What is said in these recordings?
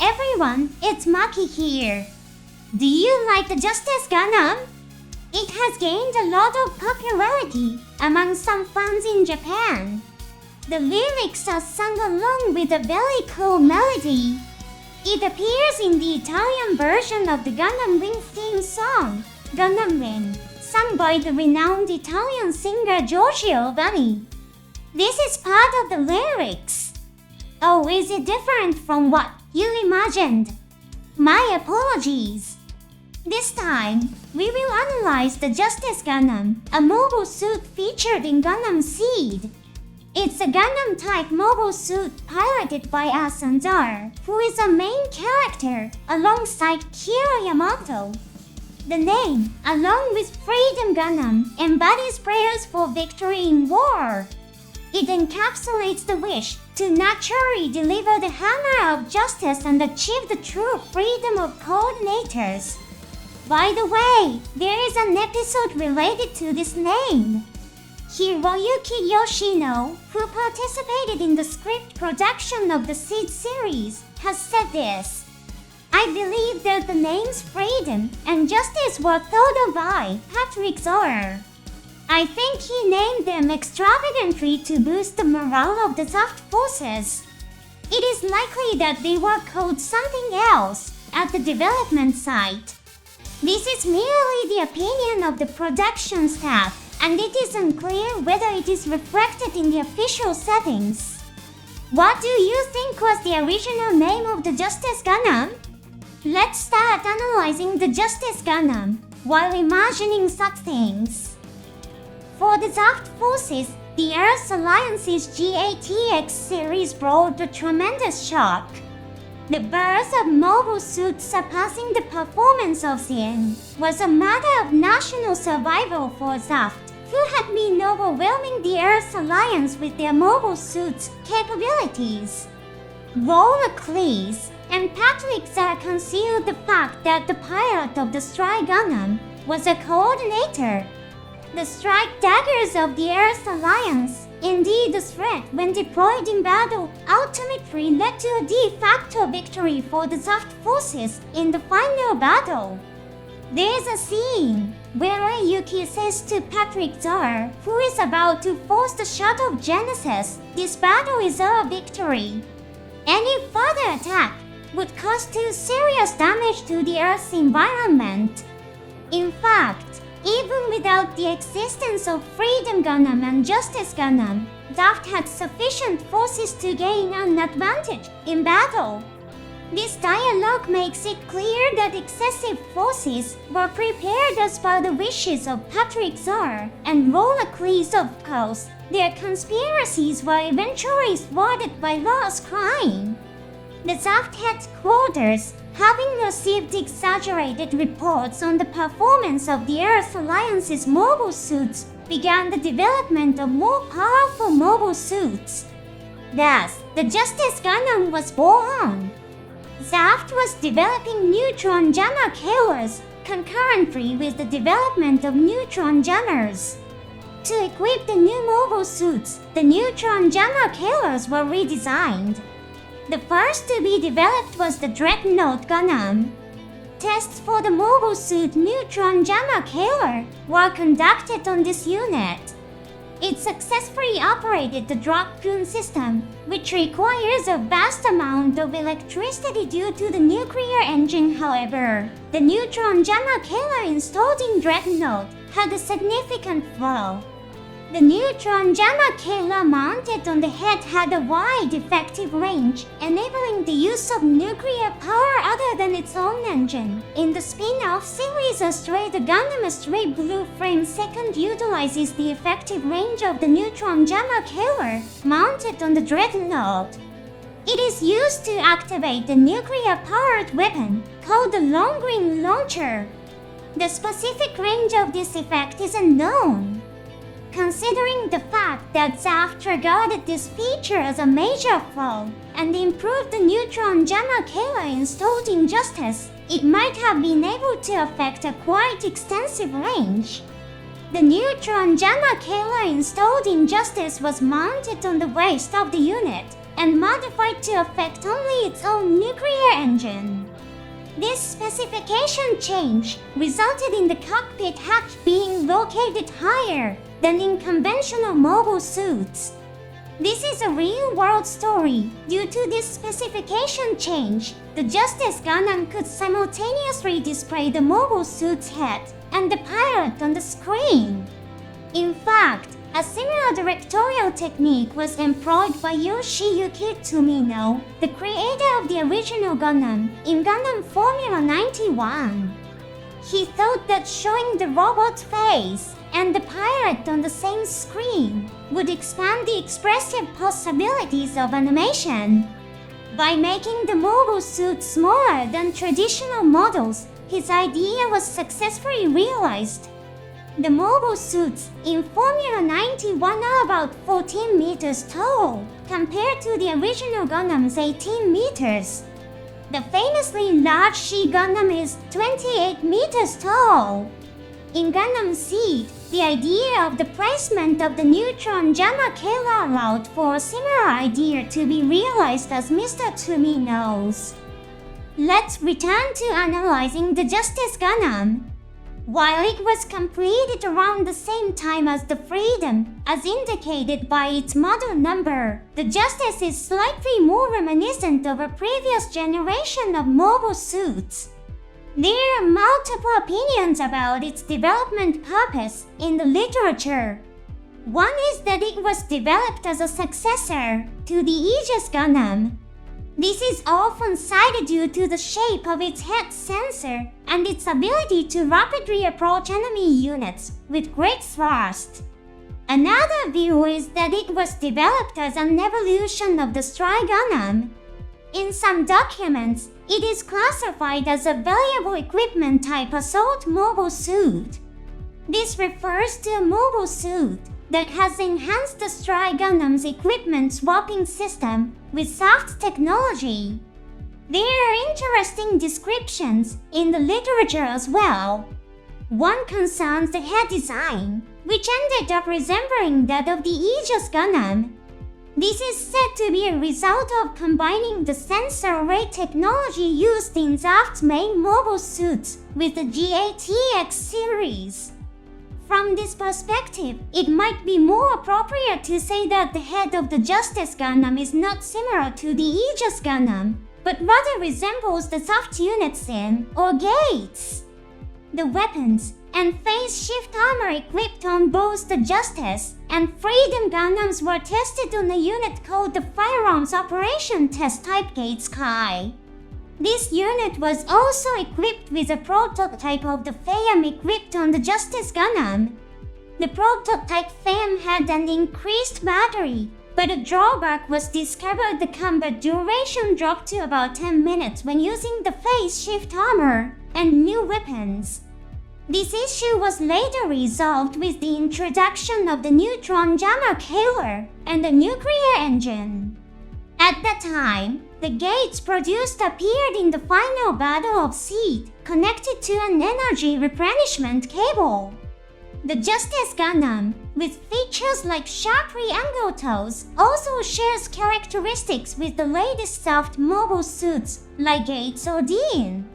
everyone, it's Maki here. Do you like the Justice Gundam? It has gained a lot of popularity among some fans in Japan. The lyrics are sung along with a very cool melody. It appears in the Italian version of the Gundam Wing theme song, Gundam Wing, sung by the renowned Italian singer Giorgio Vanni. This is part of the lyrics. Oh, is it different from what you imagined? My apologies. This time, we will analyze the Justice Gundam, a mobile suit featured in Gundam Seed. It's a Gundam-type mobile suit piloted by Athrun, who is a main character alongside Kira Yamato. The name, along with Freedom Gundam, embodies prayers for victory in war. It encapsulates the wish to naturally deliver the hammer of justice and achieve the true freedom of coordinators. By the way, there is an episode related to this name. Hiroyuki Yoshino, who participated in the script production of the Seed series, has said this. I believe that the names Freedom and Justice were thought of by Patrick Zoller. I think he named them extravagantly to boost the morale of the ZAFT forces. It is likely that they were called something else at the development site. This is merely the opinion of the production staff, and it is unclear whether it is reflected in the official settings. What do you think was the original name of the Justice Gundam? Let's start analyzing the Justice Gundam while imagining such things. For the ZAFT forces, the Earth Alliance's GATX series brought a tremendous shock. The birth of mobile suits surpassing the performance of ZN was a matter of national survival for ZAFT, who had been overwhelming the Earth Alliance with their mobile suits' capabilities. Rollercleese and Patrick Zar concealed the fact that the pilot of the Strike Gundam was a coordinator. The strike daggers of the Earth Alliance, indeed the threat when deployed in battle, ultimately led to a de facto victory for the ZAFT forces in the final battle. There's a scene where Ryuki says to Patrick Zar, who is about to force the shot of Genesis, this battle is our victory. Any further attack would cause too serious damage to the Earth's environment. In fact, even without the existence of Freedom Gundam and Justice Gundam, ZAFT had sufficient forces to gain an advantage in battle. This dialogue makes it clear that excessive forces were prepared as per the wishes of Patrick Zar and Rollercleese. Of course, their conspiracies were eventually thwarted by Law's crime. The ZAFT headquarters, having received exaggerated reports on the performance of the Earth Alliance's mobile suits, began the development of more powerful mobile suits. Thus, the Justice Gundam was born. ZAFT was developing neutron jammer killers concurrently with the development of neutron jammers. To equip the new mobile suits, the neutron jammer killers were redesigned. The first to be developed was the Dreadnought Gundam. Tests for the mobile suit neutron jammer killer were conducted on this unit. It successfully operated the Dragoon system, which requires a vast amount of electricity due to the nuclear engine. However, the neutron jammer killer installed in Dreadnought had a significant flaw. The neutron jammer killer mounted on the head had a wide effective range, enabling the use of nuclear power other than its own engine. In the spin-off series Astray, the Gundam Astray Blue Frame II utilizes the effective range of the neutron jammer killer mounted on the Dreadnought. It is used to activate the nuclear-powered weapon called the long-range launcher. The specific range of this effect is unknown. Considering the fact that ZAFT regarded this feature as a major flaw and improved the neutron jammer killer installed in Justice, it might have been able to affect a quite extensive range. The neutron jammer killer installed in Justice was mounted on the waist of the unit, and modified to affect only its own nuclear engine. This specification change resulted in the cockpit hatch being located higher than in conventional mobile suits. This is a real-world story. Due to this specification change, the Justice Gundam could simultaneously display the mobile suit's head and the pilot on the screen. In fact, a similar directorial technique was employed by Yoshiyuki Tomino, the creator of the original Gundam, in Gundam Formula 91. He thought that showing the robot's face and the pilot on the same screen would expand the expressive possibilities of animation. By making the mobile suit smaller than traditional models, his idea was successfully realized. The mobile suits in Formula 91 are about 14 meters tall, compared to the original Gundam's 18 meters. The famously large She Gundam is 28 meters tall. In Gundam Seed, the idea of the placement of the neutron Gamma Kela allowed for a similar idea to be realized as Mr. Toomey knows. Let's return to analyzing the Justice Gundam. While it was completed around the same time as the Freedom, as indicated by its model number, the Justice is slightly more reminiscent of a previous generation of mobile suits. There are multiple opinions about its development purpose in the literature. One is that it was developed as a successor to the Aegis Gundam. This is often cited due to the shape of its head sensor and its ability to rapidly approach enemy units with great thrust. Another view is that it was developed as an evolution of the Strike Gundam. In some documents, it is classified as a valuable equipment type assault mobile suit. This refers to a mobile suit that has enhanced the Strike Gundam's equipment swapping system with ZAFT technology. There are interesting descriptions in the literature as well. One concerns the head design, which ended up resembling that of the Aegis Gundam. This is said to be a result of combining the sensor array technology used in ZAFT's main mobile suits with the GATX series. From this perspective, it might be more appropriate to say that the head of the Justice Gundam is not similar to the Aegis Gundam, but rather resembles the ZAFT units in, or gates. The weapons and phase shift armor equipped on both the Justice and Freedom Gundams were tested on a unit called the Firearms Operation Test Type Gate Sky. This unit was also equipped with a prototype of the FAM equipped on the Justice Gundam. The prototype FAM had an increased battery, but a drawback was discovered: the combat duration dropped to about 10 minutes when using the phase shift armor and new weapons. This issue was later resolved with the introduction of the neutron jammer killer and the nuclear engine. At that time, the gates produced appeared in the final battle of Seed, connected to an energy replenishment cable. The Justice Gundam, with features like sharply angled toes, also shares characteristics with the latest ZAFT mobile suits like Gates or Dean.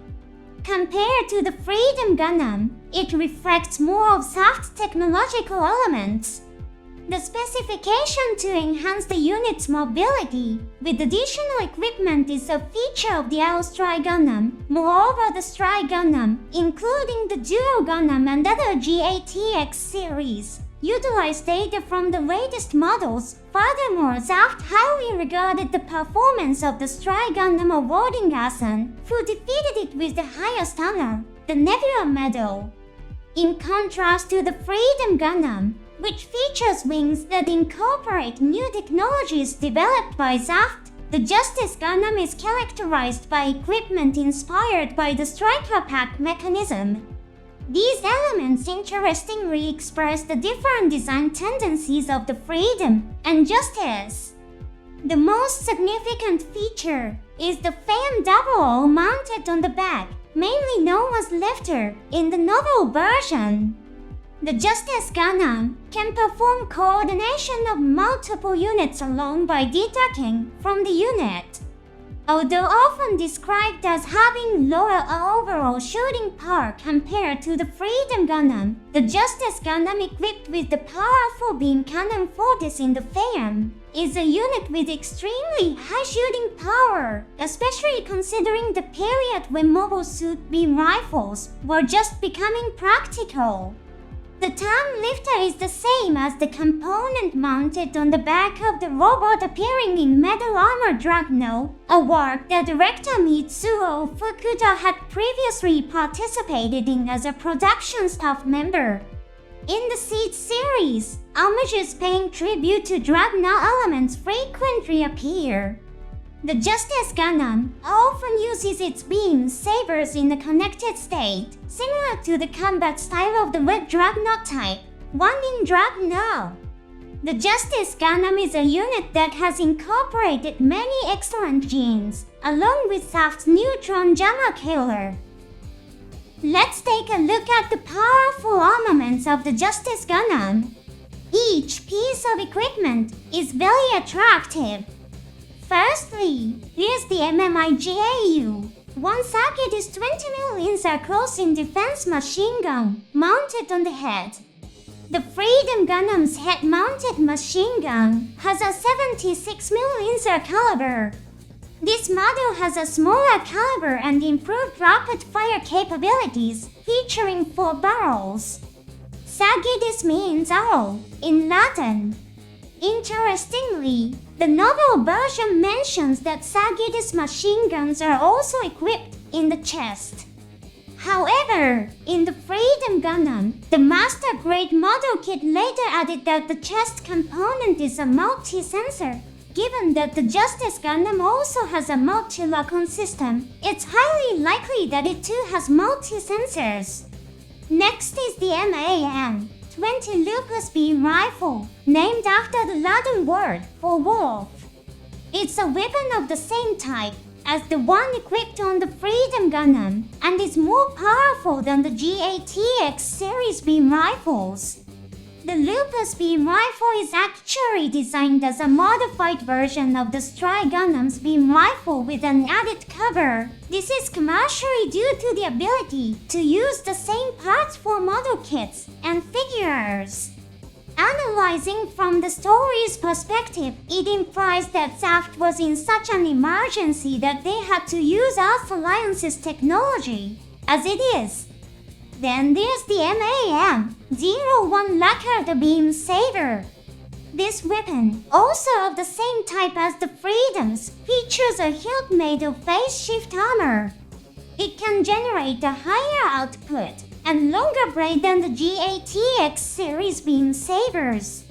Compared to the Freedom Gundam, it reflects more of ZAFT's technological elements. The specification to enhance the unit's mobility with additional equipment is a feature of the L Strike Gundam. Moreover, the Strike Gundam, including the Duo Gundam and other GATX series, utilize data from the latest models. Furthermore, ZAFT highly regarded the performance of the Strike Gundam, awarding Athrun, who defeated it with the highest honor, the Nebula Medal. In contrast to the Freedom Gundam, which features wings that incorporate new technologies developed by ZAFT, the Justice Gundam is characterized by equipment inspired by the striker pack mechanism. These elements interestingly express the different design tendencies of the Freedom and Justice. The most significant feature is the FAM double mounted on the back, mainly known as lifter in the novel version. The Justice Gundam can perform coordination of multiple units alone by detaching from the unit. Although often described as having lower overall shooting power compared to the Freedom Gundam, the Justice Gundam equipped with the powerful beam cannon Fortis in the FAM is a unit with extremely high shooting power, especially considering the period when mobile suit beam rifles were just becoming practical. The term lifter is the same as the component mounted on the back of the robot appearing in Metal Armor Dragno, a work that director Mitsuo Fukuda had previously participated in as a production staff member. In the Seed series, images paying tribute to Dragna elements frequently appear. The Justice Gundam often uses its beam sabers in a connected state, similar to the combat style of the Red Dreadnought type, one in Dragno. The Justice Gundam is a unit that has incorporated many excellent genes, along with ZAFT's neutron jammer killer. Let's take a look at the powerful armaments of the Justice Gundam. Each piece of equipment is very attractive. Firstly, here's the MMIGAU. One target is 20mm close-in defense machine gun mounted on the head. The Freedom Gundam's head-mounted machine gun has a 76mm caliber. This model has a smaller caliber and improved rapid-fire capabilities, featuring 4 barrels. Sagittis means arrow in Latin. Interestingly, the novel version mentions that Sagittis machine guns are also equipped in the chest. However, in the Freedom Gundam, the Master Grade model kit later added that the chest component is a multi-sensor. Given that the Justice Gundam also has a multi-lock-on system, it's highly likely that it too has multi-sensors. Next is the MAM-20 Lupus Beam Rifle, named after the Latin word for wolf. It's a weapon of the same type as the one equipped on the Freedom Gundam and is more powerful than the GATX series beam rifles. The Lupus Beam Rifle is actually designed as a modified version of the Stry Gundam's beam rifle with an added cover. This is commercially due to the ability to use the same parts for model kits and figures. Analyzing from the story's perspective, it implies that ZAFT was in such an emergency that they had to use Earth Alliance's technology. As it is. Then there's the MAM-01 Lacquer Beam Saber. This weapon, also of the same type as the Freedom's, features a hilt made of phase shift armor. It can generate a higher output and longer blade than the GATX series beam sabers.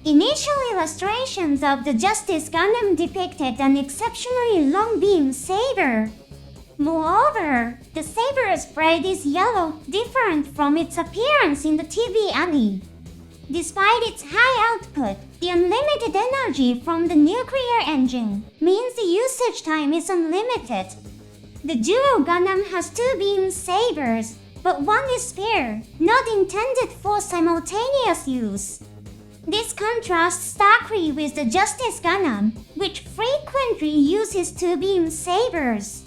Initial illustrations of the Justice Gundam depicted an exceptionally long beam saber. Moreover, the saber's blade is yellow, different from its appearance in the TV anime. Despite its high output, the unlimited energy from the nuclear engine means the usage time is unlimited. The Duo Gundam has 2 beam sabers, but one is spare, not intended for simultaneous use. This contrasts starkly with the Justice Gundam, which frequently uses 2 beam sabers.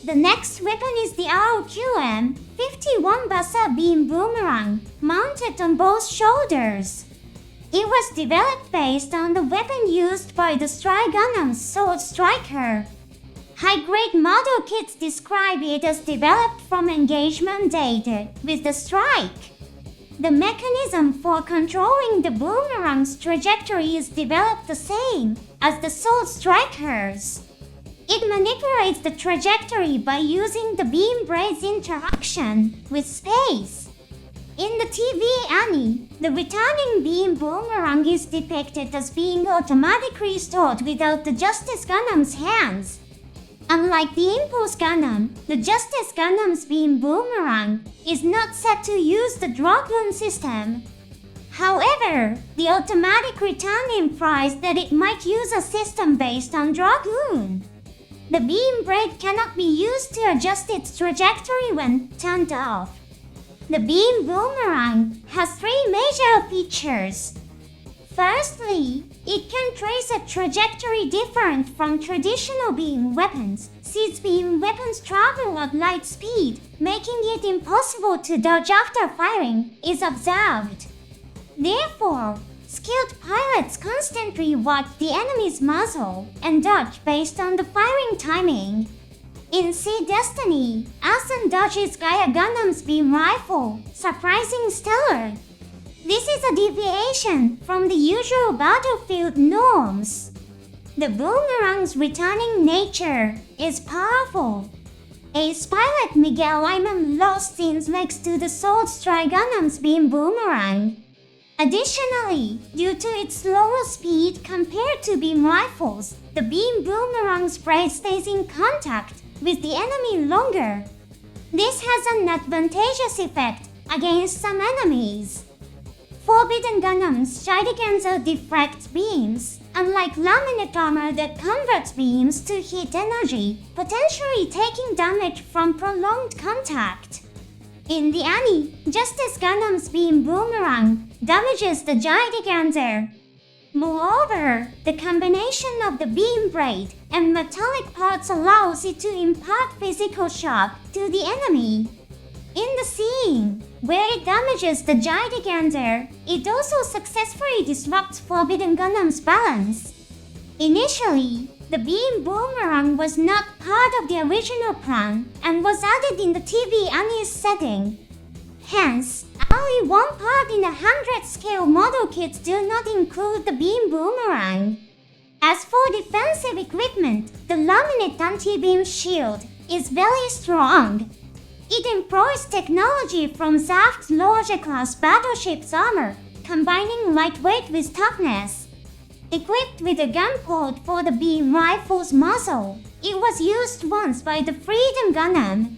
The next weapon is the ROQM-51 Basa Beam Boomerang, mounted on both shoulders. It was developed based on the weapon used by the Stry Gundam's Sword Striker. High-grade model kits describe it as developed from engagement data with the strike. The mechanism for controlling the boomerang's trajectory is developed the same as the Sword Striker's. It manipulates the trajectory by using the beam braid's interaction with space. In the TV anime, the returning beam boomerang is depicted as being automatically stored without the Justice Gundam's hands. Unlike the Impulse Gundam, the Justice Gundam's beam boomerang is not set to use the Dragoon system. However, the automatic return implies that it might use a system based on Dragoon. The beam braid cannot be used to adjust its trajectory when turned off. The beam boomerang has three major features. Firstly, it can trace a trajectory different from traditional beam weapons, since beam weapons travel at light speed, making it impossible to dodge after firing is observed. Therefore, skilled pilots constantly watch the enemy's muzzle and dodge based on the firing timing. In Sea Destiny, Athrun dodges Gaia Gundam's beam rifle, surprising stellar. This is a deviation from the usual battlefield norms. The boomerang's returning nature is powerful. Ace pilot megalive-GN lost its legs to the Sword Strike Gundam's beam boomerang. Additionally, due to its slower speed compared to beam rifles, the beam boomerang's blade stays in contact with the enemy longer. This has an advantageous effect against some enemies. Forbidden Gundam's Shidigenzo deflects beams, unlike laminate armor that converts beams to heat energy, potentially taking damage from prolonged contact. In the anime, Justice Gundam's beam boomerang damages the Shidigenzo. Moreover, the combination of the beam blade and metallic parts allows it to impart physical shock to the enemy. In the scene where it damages the Shidigenzo, it also successfully disrupts Forbidden Gundam's balance. Initially, the beam boomerang was not part of the original plan and was added in the TV anime setting. Hence, only one part in the 100 scale model kits do not include the beam boomerang. As for defensive equipment, the laminate anti-beam shield is very strong. It employs technology from ZAFT's larger class battleship's armor, combining lightweight with toughness. Equipped with a gun port for the beam rifle's muzzle, it was used once by the Freedom Gundam.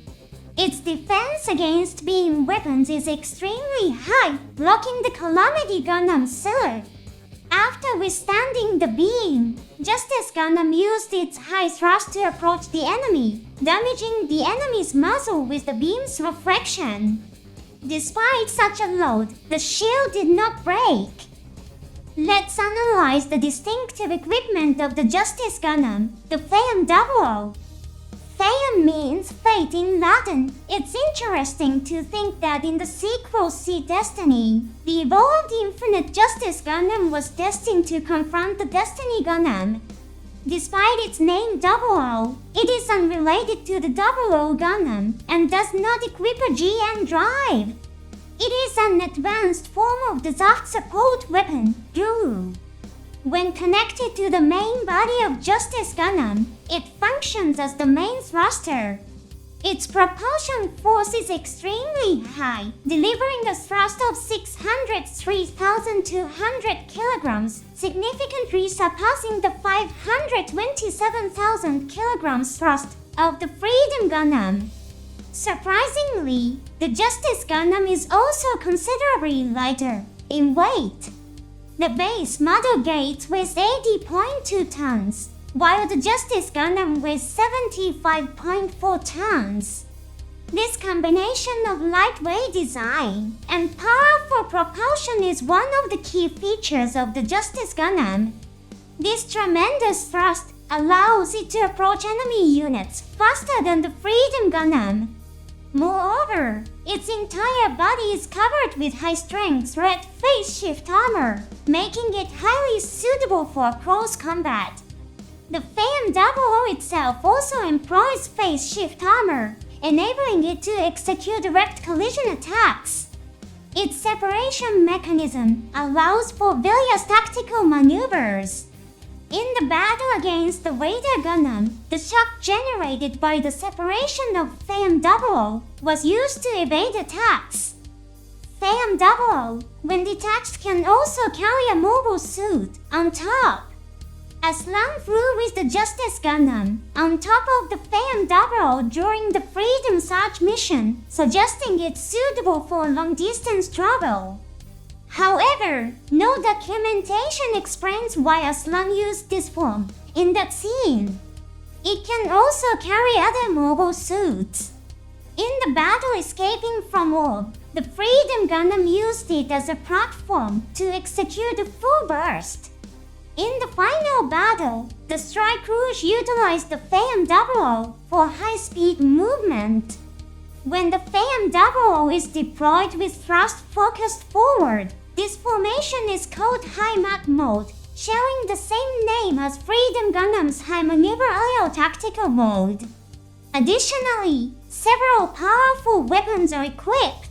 Its defense against beam weapons is extremely high, blocking the Calamity Gundam's sword. After withstanding the beam, Justice Gundam used its high thrust to approach the enemy, damaging the enemy's muzzle with the beam's reflection. Despite such a load, the shield did not break. Let's analyze the distinctive equipment of the Justice Gundam, the Phaeum 00. Phaeum means fate in Latin. It's interesting to think that in the sequel Sea Destiny, the evolved Infinite Justice Gundam was destined to confront the Destiny Gundam. Despite its name 00, it is unrelated to the 00 Gundam and does not equip a GN drive. It is an advanced form of the ZAFT support weapon, Guru. When connected to the main body of Justice Gundam, it functions as the main thruster. Its propulsion force is extremely high, delivering a thrust of 603,200 kilograms, significantly surpassing the 527,000 kilograms thrust of the Freedom Gundam. Surprisingly, the Justice Gundam is also considerably lighter in weight. The base model gauge weighs 80.2 tons, while the Justice Gundam weighs 75.4 tons. This combination of lightweight design and powerful propulsion is one of the key features of the Justice Gundam. This tremendous thrust allows it to approach enemy units faster than the Freedom Gundam. Moreover, its entire body is covered with high-strength red phase shift armor, making it highly suitable for close combat. The Phaeum 00 itself also employs phase shift armor, enabling it to execute direct collision attacks. Its separation mechanism allows for various tactical maneuvers. In the battle against the Raider Gundam, the shock generated by the separation of Phaeum 00 was used to evade attacks. Phaeum 00, when detached, can also carry a mobile suit on top. Athrun flew with the Justice Gundam on top of the Phaeum 00 during the Freedom Search mission, suggesting it's suitable for long-distance travel. However, no documentation explains why Athrun used this form in that scene. It can also carry other mobile suits. In the battle escaping from orb, The Freedom Gundam used it as a platform to execute a full burst. In the final battle, the strike crews utilized the FAM-00 for high-speed movement. When the FAM-00 is deployed with thrust focused forward, this formation is called High Mat Mode, sharing the same name as Freedom Gundam's High Maneuver Aerial Tactical Mode. Additionally, several powerful weapons are equipped.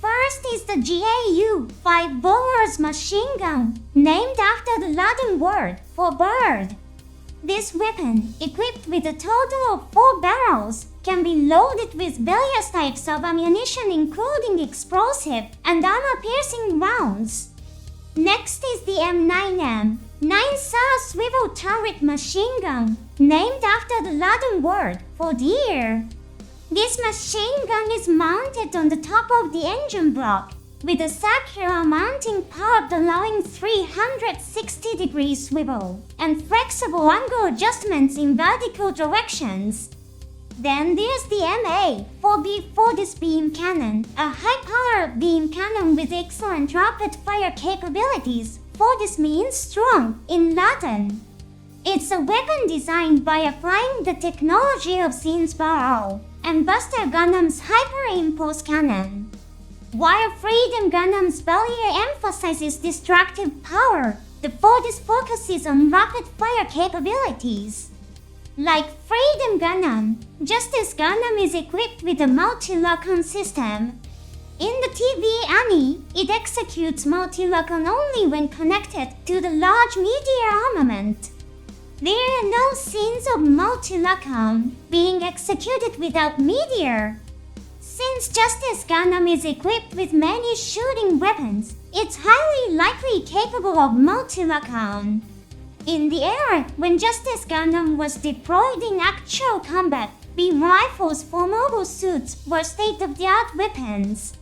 First is the GAU-5 Bower's machine gun, named after the Latin word for bird. This weapon, equipped with a total of 4 barrels, can be loaded with various types of ammunition including explosive and armor-piercing rounds. Next is the M9M, 9-cell swivel turret machine gun, named after the Latin word for deer. This machine gun is mounted on the top of the engine block, with a circular mounting pod allowing 360-degree swivel and flexible angle adjustments in vertical directions. Then there's the MA-4B Fortis beam cannon, a high-powered beam cannon with excellent rapid-fire capabilities. Fortis means strong in Latin. It's a weapon designed by applying the technology of Zinsbao and Buster Gundam's hyper-impulse cannon. While Freedom Gundam's barrier emphasizes destructive power, the Fortis focuses on rapid-fire capabilities. Like Freedom Gundam, Justice Gundam is equipped with a multi-lock-on system. In the TV anime, it executes multi-lock-on only when connected to the large meteor armament. There are no scenes of multi-lock-on being executed without meteor. Since Justice Gundam is equipped with many shooting weapons, it's highly likely capable of multi-lock-on. In the era when Justice Gundam was deployed in actual combat, beam rifles for mobile suits were state-of-the-art weapons.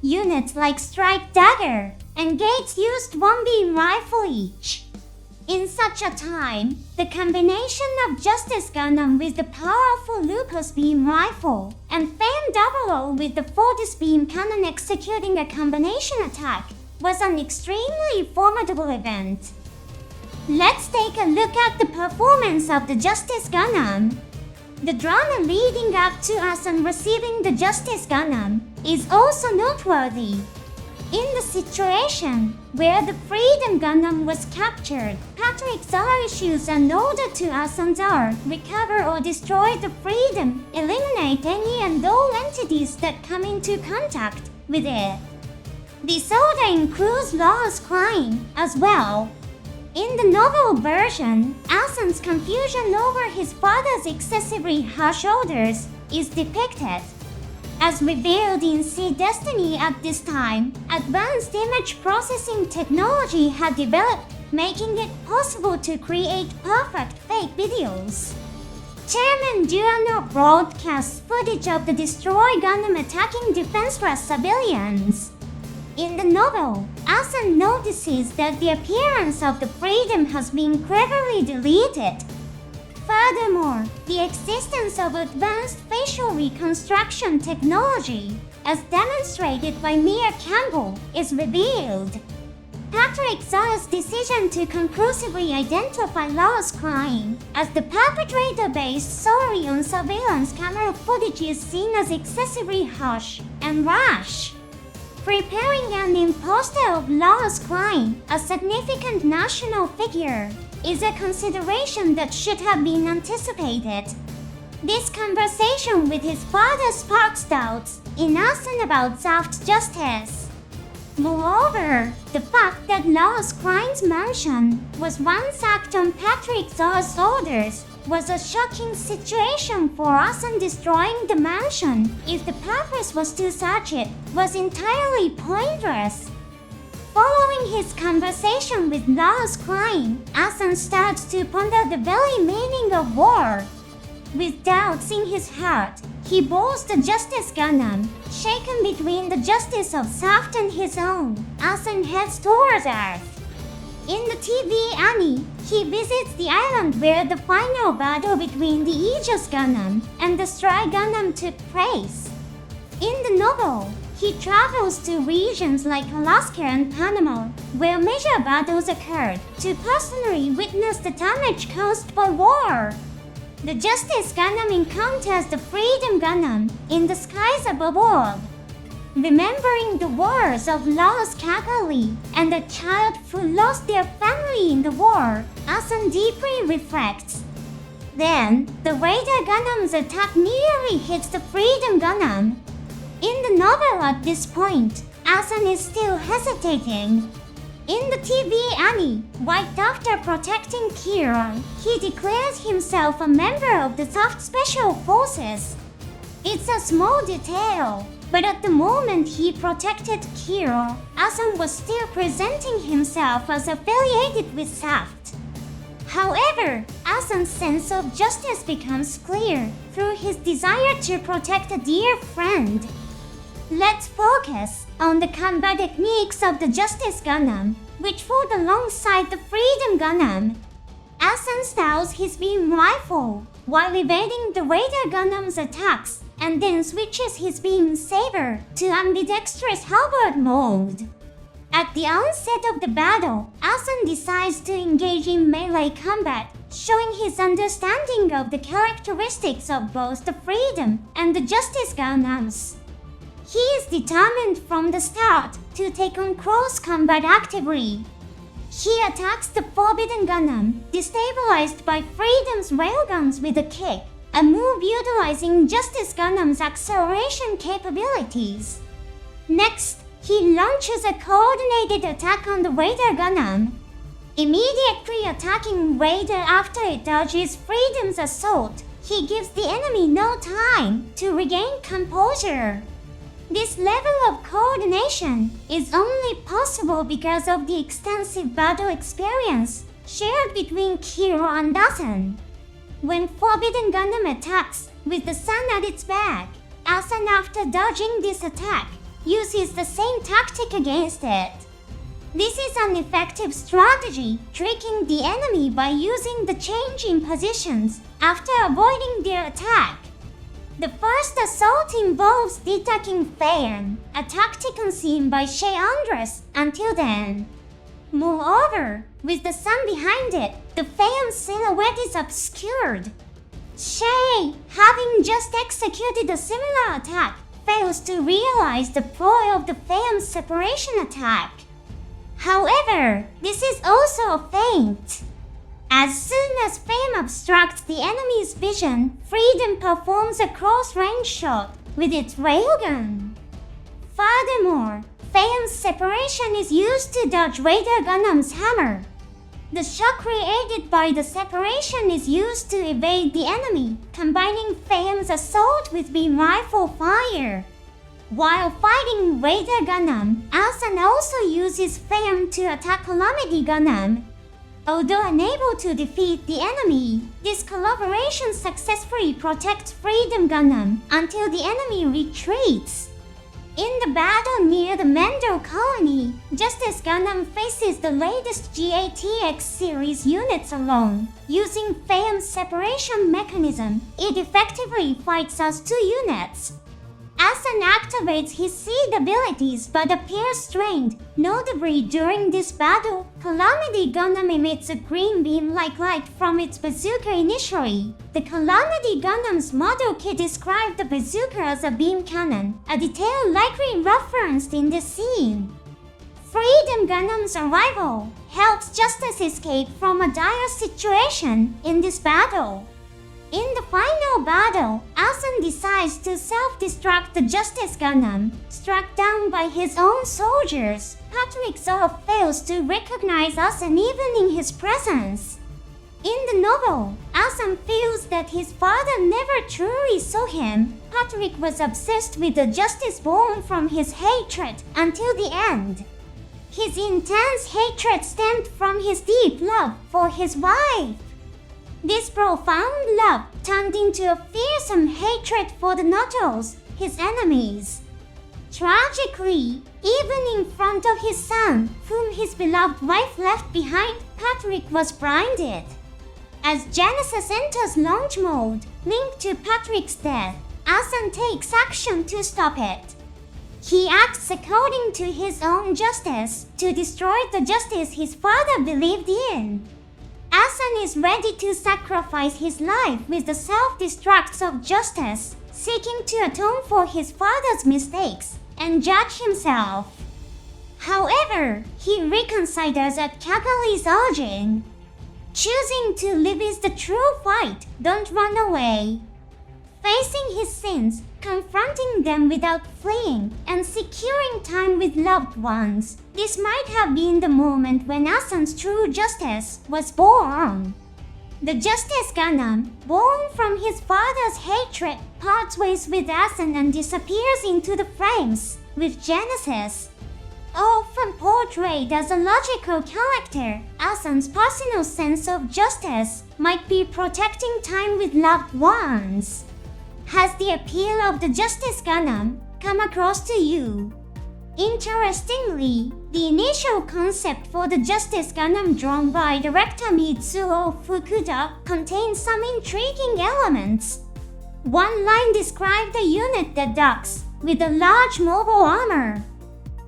Units like Strike Dagger and Gates used one beam rifle each. In such a time, the combination of Justice Gundam with the powerful Lupus beam rifle and FAM-00 with the Fortis beam cannon executing a combination attack was an extremely formidable event. Let's take a look at the performance of the Justice Gundam. The drama leading up to Athrun receiving the Justice Gundam is also noteworthy. In the situation where the Freedom Gundam was captured, Patrick Zar issues an order to Athrun Zar: recover or destroy the Freedom, eliminate any and all entities that come into contact with it. This order includes Law's Crying as well. In the novel version, Athrun's confusion over his father's excessively harsh orders is depicted. As revealed in Sea Destiny at this time, advanced image processing technology had developed, making it possible to create perfect fake videos. Chairman Duano broadcasts footage of the destroyed Gundam attacking defenseless civilians. In the novel, Athrun notices that the appearance of the Freedom has been cleverly deleted. Furthermore, the existence of advanced facial reconstruction technology, as demonstrated by Mia Campbell, is revealed. Patrick Zar's decision to conclusively identify Law's Crying as the perpetrator based solely on surveillance camera footage is seen as excessively harsh and rash. Preparing an imposter of Law's Crying, a significant national figure, is a consideration that should have been anticipated. This conversation with his father sparks doubts in Athrun about ZAFT justice. Moreover, the fact that Law's Crying's mansion was ransacked on Patrick Zar's orders was a shocking situation for Athrun. Destroying the mansion, if the purpose was to search it, was entirely pointless. Following his conversation with Law's Crying, Athrun starts to ponder the very meaning of war. With doubts in his heart, he boards the Justice Gundam. Shaken between the justice of ZAFT and his own, Athrun heads towards Earth. In the TV anime, he visits the island where the final battle between the Aegis Gundam and the Strike Gundam took place. In the novel, He travels to regions like Alaska and Panama, where major battles occurred, to personally witness the damage caused by war. The Justice Gundam encounters the Freedom Gundam in the skies above all. Remembering the wars of Laos Kakali and the child who lost their family in the war, Athrun deeply reflects. Then, the Raider Gundam's attack nearly hits the Freedom Gundam. In the novel at this point, Athrun is still hesitating. In the TV anime, right after protecting Kira, he declares himself a member of the ZAFT Special Forces. It's a small detail, but at the moment he protected Kira, Athrun was still presenting himself as affiliated with ZAFT. However, Athrun's sense of justice becomes clear through his desire to protect a dear friend. Let's focus on the combat techniques of the Justice Gundam, which fought alongside the Freedom Gundam. Athrun styles his beam rifle while evading the Raider Gundam's attacks, and then switches his beam saber to ambidextrous halberd mode. At the onset of the battle, Athrun decides to engage in melee combat, showing his understanding of the characteristics of both the Freedom and the Justice Gundams. He is determined from the start to take on close combat actively. He attacks the Forbidden Gundam, destabilized by Freedom's railguns with a kick, a move utilizing Justice Gundam's acceleration capabilities. Next, he launches a coordinated attack on the Raider Gundam. Immediately attacking Raider after it dodges Freedom's assault, he gives the enemy no time to regain composure. This level of coordination is only possible because of the extensive battle experience shared between Kira and Athrun. When Forbidden Gundam attacks with the sun at its back, Athrun, after dodging this attack, uses the same tactic against it. This is an effective strategy, tricking the enemy by using the change in positions after avoiding their attack. The first assault involves detaching Phaeon, a tactic unseen by Shay Andres until then. Moreover, with the sun behind it, the Phaeon silhouette is obscured. Shay, having just executed a similar attack, fails to realize the ploy of the Phaeon's separation attack. However, this is also a feint. As soon as Phaeon obstructs the enemy's vision, Freedom performs a close-range shot with its railgun. Furthermore, Phaeon's separation is used to dodge Raider Gundam's hammer. The shock created by the separation is used to evade the enemy, combining Phaeon's assault with beam rifle fire. While fighting Raider Gundam, Athrun also uses Phaeon to attack Calamity Gundam. Although unable to defeat the enemy, this collaboration successfully protects Freedom Gundam until the enemy retreats. In the battle near the Mendel colony, Justice Gundam faces the latest GATX series units alone. Using Phaeon's separation mechanism, it effectively fights as two units. Athrun activates his seed abilities but appears strained. Notably, during this battle, Calamity Gundam emits a green beam-like light from its bazooka initially. The Calamity Gundam's model kit described the bazooka as a beam cannon, a detail likely referenced in this scene. Freedom Gundam's arrival helps Justice escape from a dire situation in this battle. In the final battle, Athrun decides to self-destruct the Justice Gundam, struck down by his own soldiers. Patrick Zoff fails to recognize Athrun even in his presence. In the novel, Athrun feels that his father never truly saw him. Patrick was obsessed with the justice born from his hatred until the end. His intense hatred stemmed from his deep love for his wife. This profound love turned into a fearsome hatred for the Notos, his enemies. Tragically, even in front of his son, whom his beloved wife left behind, Patrick was blinded. As Genesis enters launch mode, linked to Patrick's death, Athrun takes action to stop it. He acts according to his own justice to destroy the justice his father believed in. Athrun is ready to sacrifice his life with the self-destructs of justice, seeking to atone for his father's mistakes and judge himself. However, he reconsiders at Kakali's urging. Choosing to live is the true fight, don't run away. Facing his sins, confronting them without fleeing, and securing time with loved ones, this might have been the moment when Athrun's true justice was born. The Justice Gundam, born from his father's hatred, parts ways with Athrun and disappears into the flames with Genesis. Often portrayed as a logical character, Athrun's personal sense of justice might be protecting time with loved ones. Has the appeal of the Justice Gundam come across to you? Interestingly, the initial concept for the Justice Gundam drawn by director Mitsuo Fukuda contains some intriguing elements. One line described a unit that docks with a large mobile armor.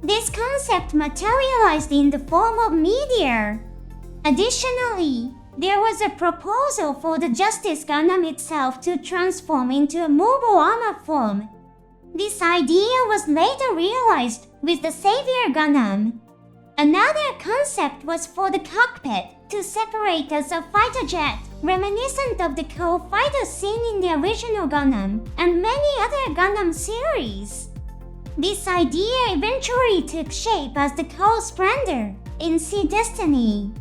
This concept materialized in the form of meteor. Additionally, there was a proposal for the Justice Gundam itself to transform into a mobile armor form. This idea was later realized with the Savior Gundam. Another concept was for the cockpit to separate as a fighter jet, reminiscent of the co-fighter seen in the original Gundam and many other Gundam series. This idea eventually took shape as the Co-Splendor in Sea Destiny.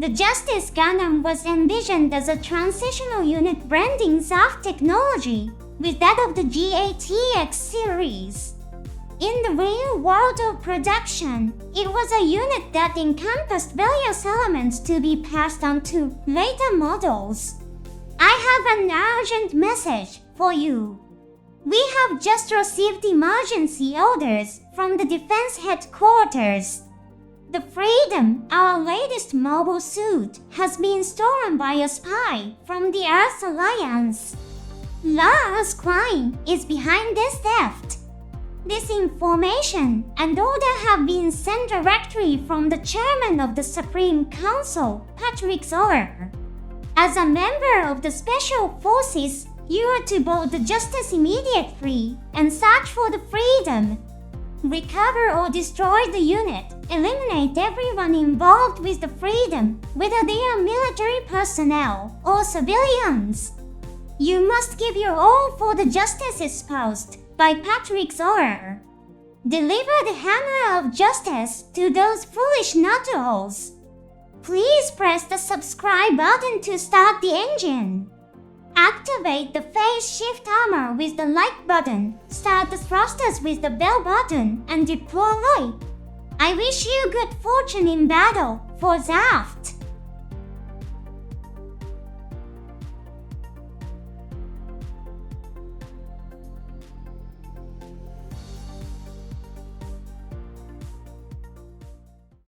The Justice Gundam was envisioned as a transitional unit blending ZAFT technology with that of the GATX series. In the real world of production, it was a unit that encompassed various elements to be passed on to later models. I have an urgent message for you. We have just received emergency orders from the Defense Headquarters. The Freedom, our latest mobile suit, has been stolen by a spy from the Earth Alliance. Lars Klein is behind this theft. This information and order have been sent directly from the chairman of the Supreme Council, Patrick Zoller. As a member of the Special Forces, you are to board the Justice immediately and search for the Freedom. Recover or destroy the unit. Eliminate everyone involved with the Freedom, whether they are military personnel or civilians. You must give your all for the Justice espoused by Patrick Zoller. Deliver the hammer of justice to those foolish nut-holes. Please press the subscribe button to start the engine. Activate the phase shift armor with the like button, start the thrusters with the bell button, and deploy. I wish you good fortune in battle for ZAFT.